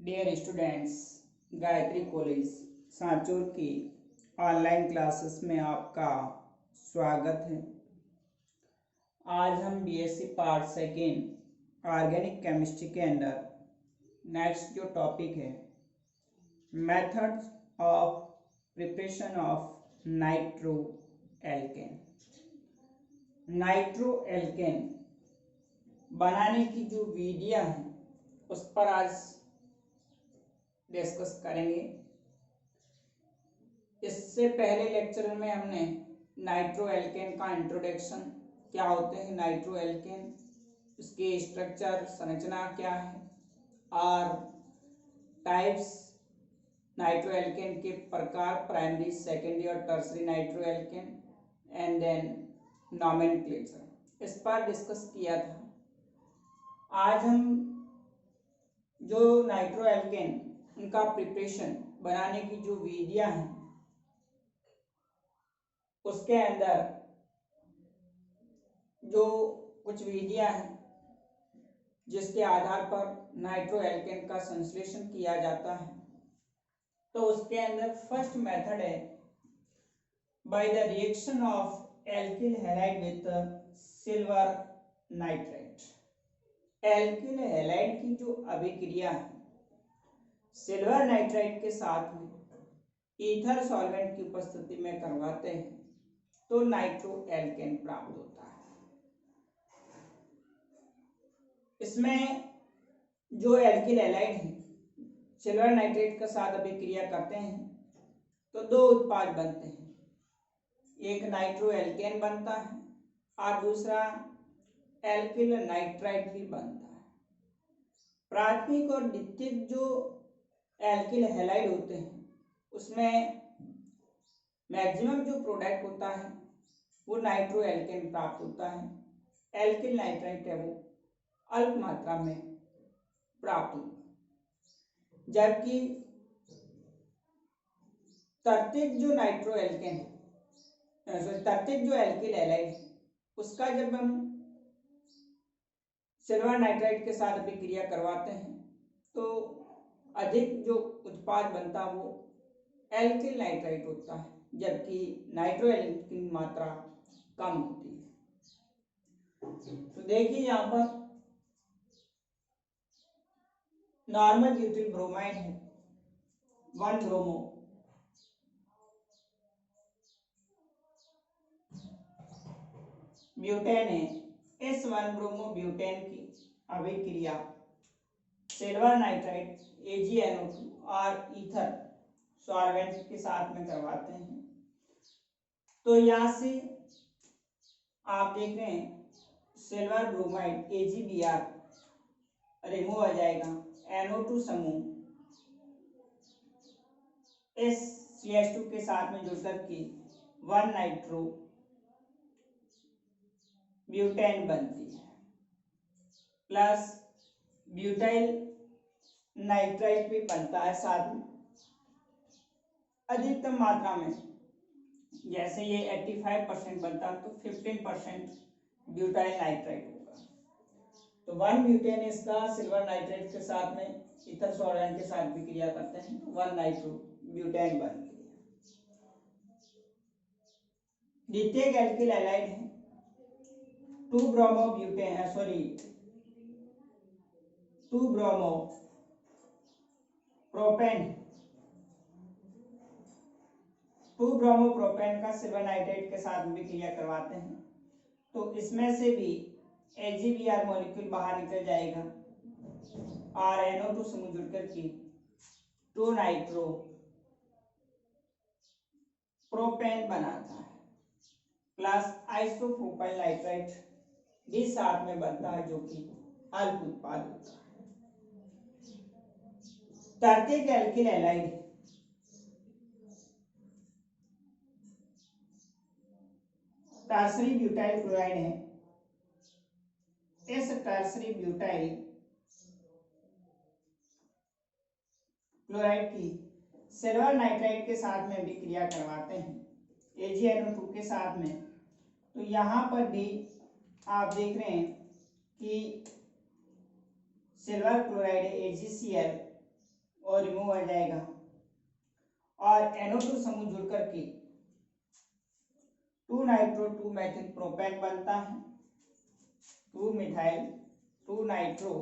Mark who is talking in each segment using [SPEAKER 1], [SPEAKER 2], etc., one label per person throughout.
[SPEAKER 1] Dear students, Gayatri college Sanchore की online classes में आपका स्वागत है। आज हम BSc part second organic chemistry के अंदर नेक्स्ट जो टॉपिक है methods of preparation of nitro alkane. Nitro alkane बनाने की जो विधियां हैं उस पर आज डिस्कस करेंगे। इससे पहले लेक्चर में हमने नाइट्रो एल्केन का इंट्रोडक्शन, क्या होते हैं नाइट्रो एल्केन, इसके स्ट्रक्चर संरचना क्या है, और टाइप्स नाइट्रो एल्केन के प्रकार, प्राइमरी, सेकेंडरी और tertiary nitro alkane, and then nomenclature, इस पर डिस्कस किया था। आज हम जो नाइट्रो एल्केन उनका प्रिपरेशन बनाने की जो विधियां हैं उसके अंदर जो कुछ विधियां हैं जिसके आधार पर नाइट्रो एल्केन का संश्लेषण किया जाता है, तो उसके अंदर फर्स्ट मेथड है by the reaction of alkyl halide with silver nitrate. Alkyl halide की जो अभिक्रिया है सिल्वर नाइट्राइट के साथ में ईथर सॉल्वेंट की उपस्थिति में करवाते हैं तो नाइट्रो एल्केन प्राप्त होता है। इसमें जो एल्किल हैलाइड है सिल्वर नाइट्रेट के साथ अभिक्रिया करते हैं तो दो उत्पाद बनते हैं, एक नाइट्रो एल्केन बनता है और दूसरा एल्किल नाइट्राइट भी बनता है। प्राथमिक और द्वितीयक जो एल्किल हैलाइड होते हैं उसमें मैक्सिमम जो प्रोडक्ट होता है वो नाइट्रो एल्केन प्राप्त होता है, एल्किल नाइट्राइट है वो अल्प मात्रा में प्राप्त होता है। जबकि तर्तिक जो नाइट्रो एल्केन है, तर्तिक जो एल्किल हैलाइड है उसका जब हम सिल्वर नाइट्राइट के साथ अभिक्रिया करवाते हैं तो अधिक जो उत्पाद बनता है वो एल्किल नाइट्राइट होता है, जबकि नाइट्रो एल्केन की मात्रा कम होती है। तो देखिए यहाँ पर नॉर्मल ब्यूटिल ब्रोमाइड है 1 ब्रोमो, ब्यूटेन है, इस 1 ब्रोमो ब्यूटेन की अभिक्रिया सिल्वर नाइट्राइट AgNO2 और ईथर सॉल्वेंट के साथ में करवाते हैं तो यहाँ से आप देख रहे हैं सिल्वर ब्रोमाइड AgBr रिमूव हो जाएगा, NO2 समूह इस CH2 के साथ में जुड़कर के 1 नाइट्रो ब्यूटेन बनती है, प्लस ब्यूटाइल नाइट्राइट भी बनता है साथ में अधिकतम मात्रा में। जैसे ये 85% बनता है तो 15% ब्यूटाइल नाइट्राइट होगा। तो 1 ब्यूटेन इसका सिल्वर नाइट्राइट के साथ में ईथर सॉल्वेंट के साथ विक्रिया करते हैं तो 1 नाइट्रो ब्यूटेन बनती है। द्वितीयक एल्किल हैलाइड है 2 bromo butane, 2 bromo propane, 2 bromo propane का सिल्वर नाइट्रेट के साथ विक्रिया करवाते हैं तो इसमें से भी AgBr मॉलिक्यूल बाहर निकल जाएगा और NO2 समूह जुड़कर के 2 नाइट्रो प्रोपेन बनाता है, प्लस आइसोप्रोपाइल नाइट्राइट भी साथ में बनता है जो कि अल्प उत्पाद होता है। तर्तिक alkyl halide tertiary butyl chloride है, इस टर्सरी ब्यूटाइल क्लोराइड की सिल्वर नाइट्राइट के साथ में विक्रिया करवाते हैं AgNO2 के साथ में तो यहाँ पर भी आप देख रहे हैं कि सिल्वर क्लोराइड AgCl और रिमूव हो जाएगा और NO2 समूह जुड़ करके 2 नाइट्रो 2 मेथिल प्रोपेन बनता है। 2 methyl 2 nitro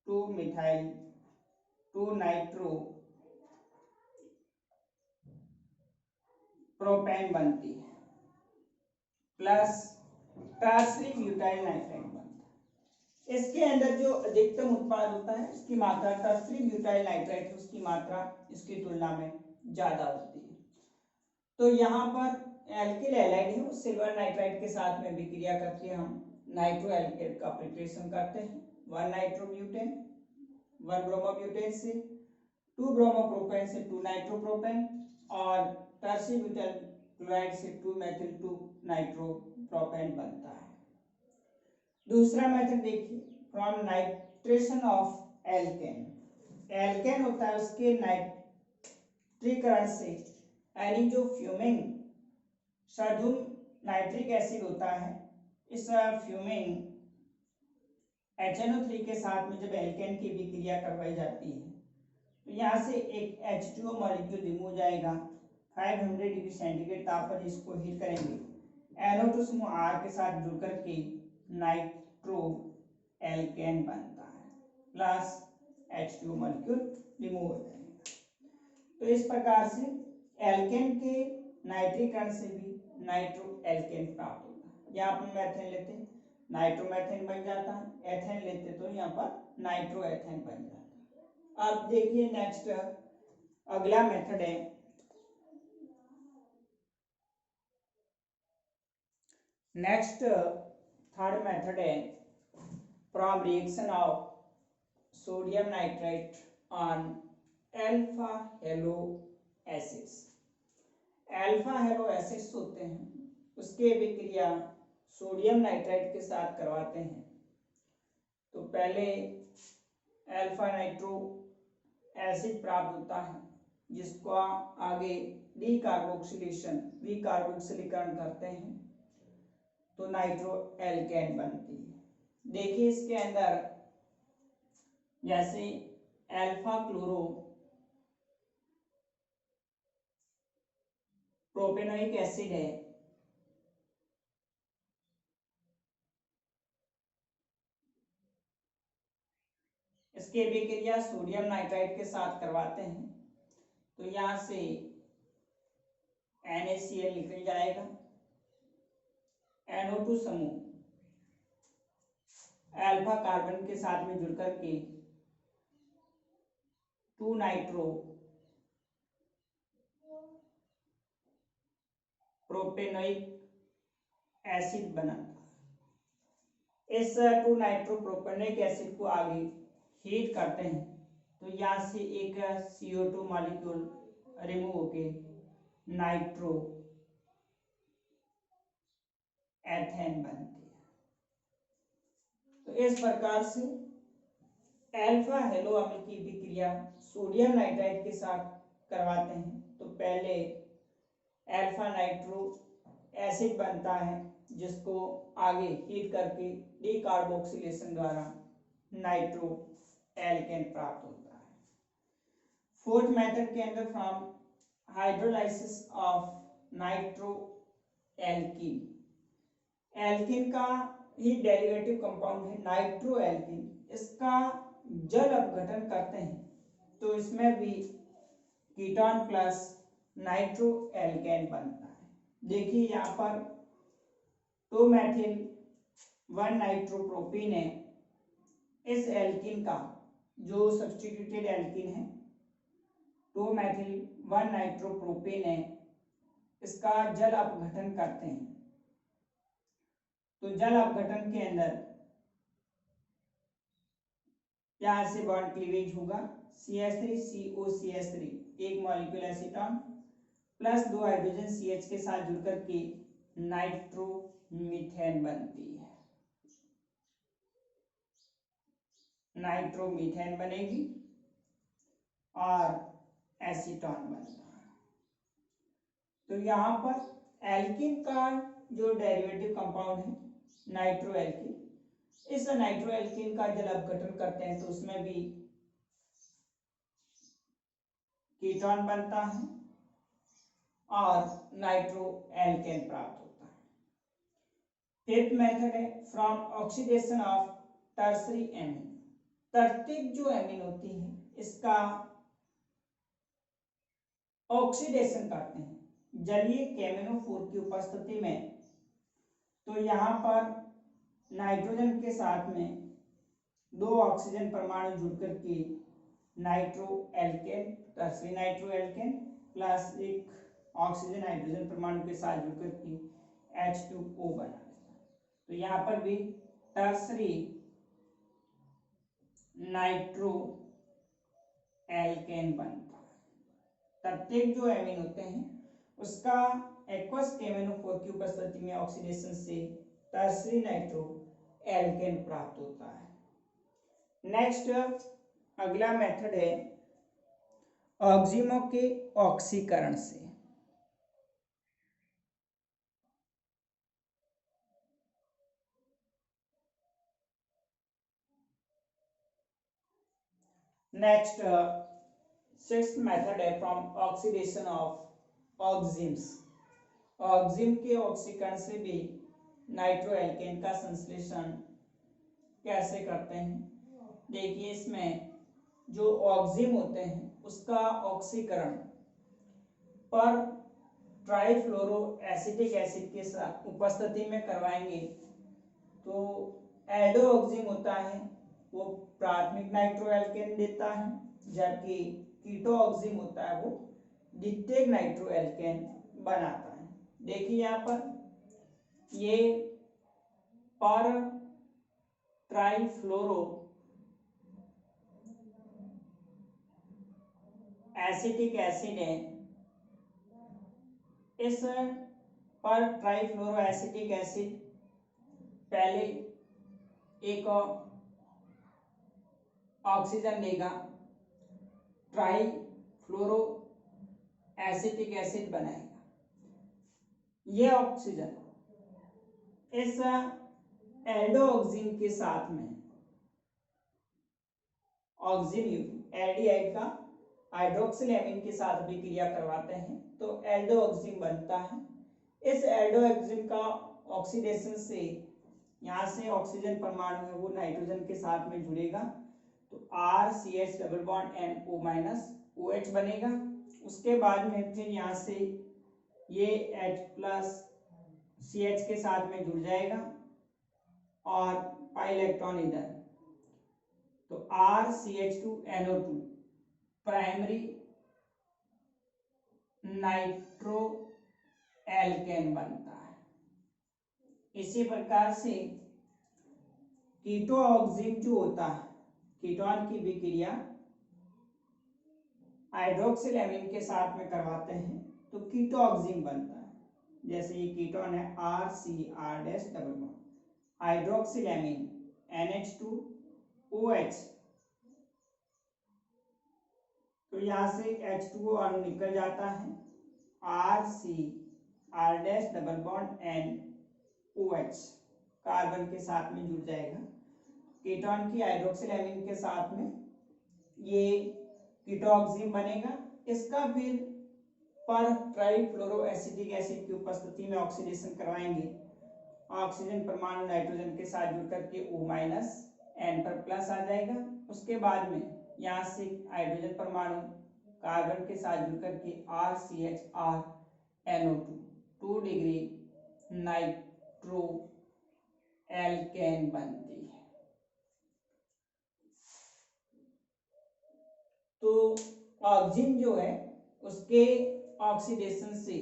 [SPEAKER 1] 2 methyl 2 nitro propane बनती है प्लस टर्सरी ब्यूटाइल नाइट्राइट बनता है। इसके अंदर जो अधिकतम उत्पाद होता है इसकी मात्रा टर्सरी ब्यूटाइल नाइट्राइट उसकी मात्रा इसकी तुलना में ज्यादा होती है। तो यहाँ पर एल्किल हैलाइड है उस सिल्वर नाइट्राइट के साथ में विक्रिया करके हम नाइट्रो एल्केन का प्रिपरेशन करते हैं। 1 नाइट्रोब्यूटेन 1 ब्रोमोब्यूटेन से 2 ब्रोमोप्रोपेन से 2 नाइट्रोप्रोपेन और टर्सरी ब्यूटाइल क्लोराइड से 2 मेथिल 2 नाइट्रोप्रोपेन बनता है। दूसरा मेथड देखिए from nitration of alkane. Alkane होता है उसके नाइट्रीकरण से यानी जो फ्यूमिंग सदुम नाइट्रिक एसिड होता है इस फ्यूमिंग HNO3 के साथ में जब एल्केन की विक्रिया करवाई जाती है तो यहाँ से एक H2O मॉलिक्यूल रिमूव हो जाएगा। 500 डिग्री सेंटीग्रेड ताप पर इसको हीट करेंगे NO2 समूह R के साथ जुड़ करके नाइट्रो एल्केन बनता है प्लस H2O मॉलिक्यूल रिमूव हो जाएगा। तो इस प्रकार से एल्केन के नाइट्रीकरण से भी नाइट्रो एल्केन प्राप्त होता है। यहाँ पर मेथेन लेते हैं नाइट्रोमेथेन बन जाता है, एथेन लेते तो यहाँ पर नाइट्रो एथेन बन जाता है। अब देखिए नेक्स्ट अगला मेथड है नेक्स्ट थर्ड मेथड है from reaction of sodium nitrite on alpha hello acids. Alpha hello acids होते हैं उसके विक्रिया सोडियम नाइट्राइट के साथ करवाते हैं तो पहले अल्फा नाइट्रो एसिड प्राप्त होता है जिसको आगे डीकार्बोक्सिलेशन विकार्बोक्सिलीकरण करते हैं तो नाइट्रो एल्केन बनती है। देखिए इसके अंदर जैसे अल्फा क्लोरो प्रोपेनोइक एसिड है इसके विक्रिया सोडियम नाइट्राइट के साथ करवाते हैं तो यहाँ से NaCl निकल जाएगा। NO2 समूह अल्फा कार्बन के साथ में जुड़कर के 2 नाइट्रो प्रोपेनोइक एसिड बनाता है। इस 2 नाइट्रो प्रोपेनोइक एसिड को आगे हीट करते हैं तो यहाँ से एक CO2 मॉलिक्यूल रिमूव होके नाइट्रो एथेन बनती है। तो इस प्रकार से अल्फा हेलो अम्ल की विक्रिया सोडियम नाइट्राइट के साथ करवाते हैं तो पहले अल्फा नाइट्रो एसिड बनता है जिसको आगे हीट करके डीकार्बोक्सिलेशन द्वारा नाइट्रो एल्केन प्राप्त होता है। फोर्थ मेथड के अंदर from hydrolysis of nitro alkene. Alkene का ही डेरिवेटिव कंपाउंड है नाइट्रो एल्कीन, इसका जल अपघटन करते हैं तो इसमें भी कीटोन प्लस नाइट्रो एल्केन बनता है। देखिए यहाँ पर 2 मेथिल 1 नाइट्रोप्रोपीन है। इस एल्कीन का जो सब्स्टिट्यूटेड एल्कीन है 2 मेथिल 1 नाइट्रोप्रोपीन है इसका जल अपघटन करते हैं तो जल अपघटन के अंदर यहाँ से बॉन्ड क्लीवेज होगा CH3 COCH3 एक molecule acetone plus 2 hydrogen CH के साथ जुड़कर के नाइट्रोमीथेन बनती है। नाइट्रोमीथेन बनेगी और एसीटोन बनता है। तो यहाँ पर एल्कीन का जो डेरिवेटिव कंपाउंड है नाइट्रो एल्कीन, इस नाइट्रो एल्कीन का जल अपघटन करते हैं तो उसमें भी कीटोन बनता है और नाइट्रो एल्केन प्राप्त होता है। फिफ्थ मेथड है from oxidation of tertiary amine. तृतीयक जो एमीन होती है इसका ऑक्सीडेशन करते हैं जलीय केमिनोफोर की उपस्थिति में। तो यहाँ पर नाइट्रोजन के साथ में 2 ऑक्सीजन परमाणु जुड़कर के nitro alkene, tertiary nitro alkene plus एक ऑक्सीजन हाइड्रोजन परमाणु के साथ जुड़कर के H2O बना देता है। तो यहाँ पर भी टर्सरी नाइट्रो एल्केन बनता है। प्रत्येक जो एमीन होते हैं उसका एक्वस केमिनोफोर की उपस्थिति में ऑक्सीडेशन से टर्सरी नाइट्रो एल्केन प्राप्त होता है। नेक्स्ट अगला मेथड है ऑक्सीमो के ऑक्सीकरण से। नेक्स्ट सिक्स्थ मेथड है फ्रॉम ऑक्सीडेशन ऑफ ऑक्सीम्स। ऑक्सीम के ऑक्सीकरण से भी नाइट्रो एल्केन का संश्लेषण कैसे करते हैं। देखिए इसमें जो ऑक्सीम होते हैं उसका ऑक्सीकरण पर ट्राइफ्लोरो एसिटिक एसिड के साथ उपस्थिति में करवाएंगे तो एल्डो ऑक्सीम होता है वो प्राथमिक नाइट्रो एल्केन देता है, जबकि कीटो ऑक्सीम होता है वो द्वितीयक नाइट्रो एल्केन बनाता है। देखिए यहाँ पर ये पर ट्राइफ्लोरो एसिटिक एसिड है, इस पर ट्राइफ्लोरो एसिटिक एसिड पहले एक ऑक्सीजन लेगा, ट्राइफ्लोरो एसिटिक एसिड बनाएगा। यह ऑक्सीजन इस एल्डो ऑक्सीन के साथ में ऑक्सीन एल्डिहाइड का हाइड्रोक्सिल एमीन के साथ भी क्रिया करवाते हैं तो एल्डो ऑक्सीन बनता है। इस एल्डो ऑक्सीन का ऑक्सीडेशन से यहाँ से ऑक्सीजन परमाणु है वो नाइट्रोजन के साथ में जुड़ेगा तो RCH double bond NO minus OH बनेगा। उसके बाद में फिर यहाँ से ये H प्लस CH के साथ में जुड़ जाएगा और पाई इलेक्ट्रॉन इधर तो RCH2NO2 प्राइमरी नाइट्रो एल्केन बनता है। इसी प्रकार से कीटो ऑक्सीम जो होता है कीटोन की विक्रिया हाइड्रोक्सिल एमीन के साथ में करवाते हैं तो कीटो ऑक्सीम बनता है। जैसे ये कीटोन है RCR double bond hydroxyl amine NH2OH तो यहाँ से H2O अणु निकल जाता है RCR double bond NOH carbon के साथ में जुड़ जाएगा। कीटोन की हाइड्रोक्सिल एमीन के साथ में ये कीटोऑक्सीन बनेगा। इसका फिर पर ट्राइफ्लोरो एसिटिक एसिड की उपस्थिति में ऑक्सीडेशन करवाएंगे। ऑक्सीजन परमाणु नाइट्रोजन के साथ जुड़ करके O माइनस N पर प्लस आ जाएगा। उसके बाद में यहाँ से हाइड्रोजन परमाणु कार्बन के साथ जुड़ करके RCHR NO2 2 degree nitro alkene बनती है। तो ऑक्सीन जो है उसके ऑक्सीडेशन से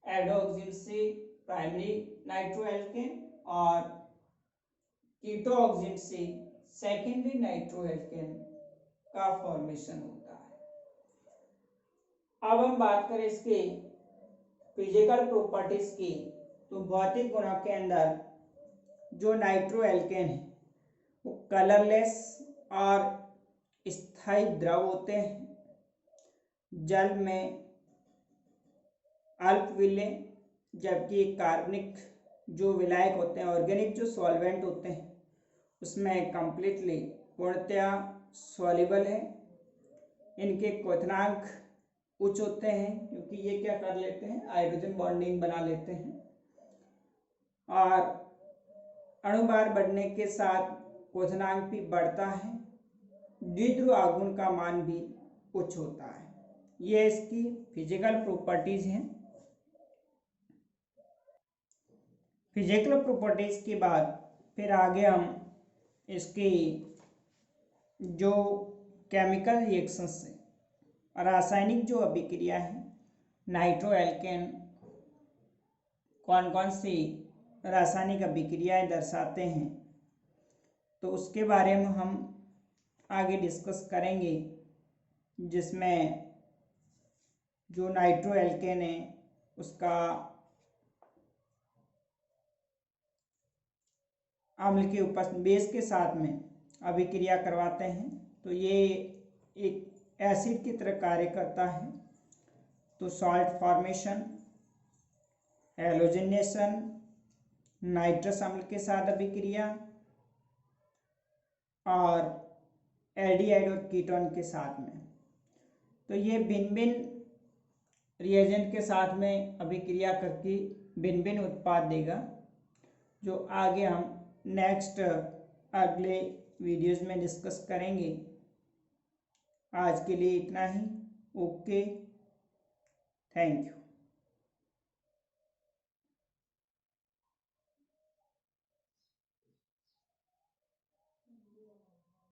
[SPEAKER 1] एल्डोऑक्सीन से प्राइमरी नाइट्रो एल्केन और कीटो ऑक्सीन से सेकेंडरी नाइट्रो एल्केन का फॉर्मेशन होता है। अब हम बात करें इसके फिजिकल प्रॉपर्टीज की तो भौतिक गुणों के अंदर जो नाइट्रो एल्केन है वो कलरलेस और स्थायी द्रव होते हैं, जल में अल्प विलेय, जबकि कार्बनिक जो विलायक होते हैं ऑर्गेनिक जो सॉल्वेंट होते हैं उसमें कंप्लीटली पूर्णतया सॉल्युबल है। इनके क्वथनांक उच्च होते हैं, क्योंकि ये क्या कर लेते हैं, हाइड्रोजन बॉन्डिंग बना लेते हैं। और अणुभार बढ़ने के साथ क्वथनांक भी बढ़ता है, द्विध्रुव आघूर्ण का मान भी उच्च होता है। ये इसकी फिजिकल प्रॉपर्टीज हैं। फिजिकल प्रॉपर्टीज के बाद फिर आगे हम इसकी जो केमिकल रिएक्शंस है, रासायनिक जो अभिक्रिया है, नाइट्रो एल्केन कौन कौन सी रासायनिक अभिक्रियाएं दर्शाते हैं, तो उसके बारे में हम आगे डिस्कस करेंगे। जिसमें जो नाइट्रो एल्केन है उसका अम्ल के उपस्थिति बेस के साथ में अभिक्रिया करवाते हैं, तो ये एक एसिड की तरह कार्य करता है। तो सॉल्ट फॉर्मेशन, हैलोजिनेशन, नाइट्रस अम्ल के साथ अभिक्रिया और एल्डिहाइड और कीटोन के साथ में, तो ये भिन्न भिन्न रिएजेंट के साथ में अभिक्रिया करके भिन्न भिन्न उत्पाद देगा, जो आगे हम नेक्स्ट अगले वीडियोस में डिस्कस करेंगे। आज के लिए इतना ही। Okay, thank you.